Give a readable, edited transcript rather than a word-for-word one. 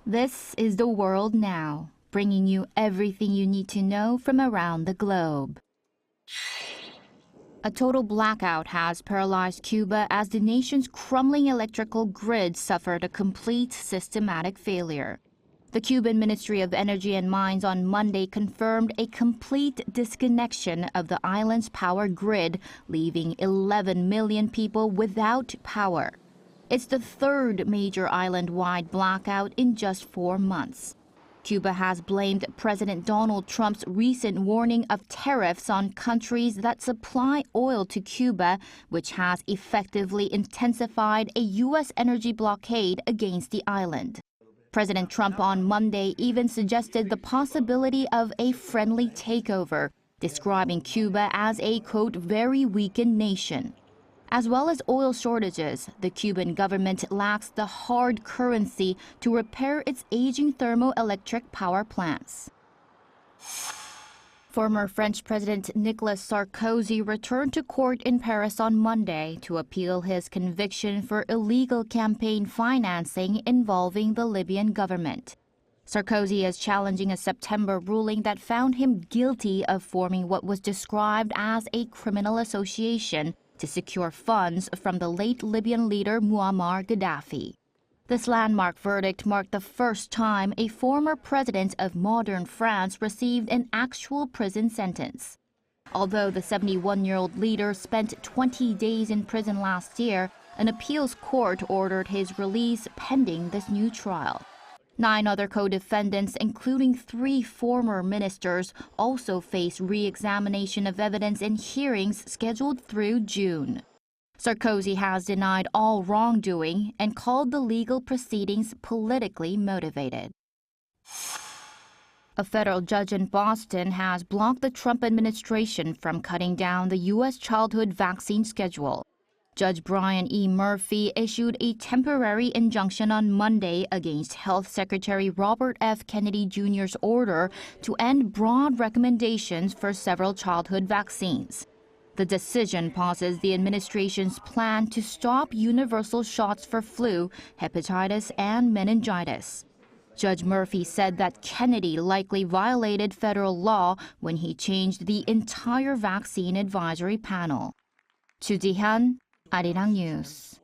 This is the world now, bringing you everything you need to know from around the globe. A total blackout has paralyzed Cuba as the nation's crumbling electrical grid suffered a complete systematic failure. The Cuban Ministry of Energy and Mines on Monday confirmed a complete disconnection of the island's power grid, leaving 11 million people without power. It's the third major island-wide blackout in just 4 months. Cuba has blamed President Donald Trump's recent warning of tariffs on countries that supply oil to Cuba, which has effectively intensified a U.S. energy blockade against the island. President Trump on Monday even suggested the possibility of a friendly takeover, describing Cuba as a, quote, very weakened nation. As well as oil shortages, the Cuban government lacks the hard currency to repair its aging thermoelectric power plants. Former French President Nicolas Sarkozy returned to court in Paris on Monday to appeal his conviction for illegal campaign financing involving the Libyan government. Sarkozy is challenging a September ruling that found him guilty of forming what was described as a criminal association to secure funds from the late Libyan leader Muammar Gaddafi. This landmark verdict marked the first time a former president of modern France received an actual prison sentence. Although the 71-year-old leader spent 20 days in prison last year, an appeals court ordered his release pending this new trial. 9 other co-defendants, including 3 former ministers, also face re-examination of evidence in hearings scheduled through June. Sarkozy has denied all wrongdoing and called the legal proceedings politically motivated. A federal judge in Boston has blocked the Trump administration from cutting down the U.S. childhood vaccine schedule. Judge Brian E. Murphy issued a temporary injunction on Monday against Health Secretary Robert F. Kennedy Jr.'s order to end broad recommendations for several childhood vaccines. The decision pauses the administration's plan to stop universal shots for flu, hepatitis, and meningitis. Judge Murphy said that Kennedy likely violated federal law when he changed the entire vaccine advisory panel. Chu Ji-hyun, Arirang News.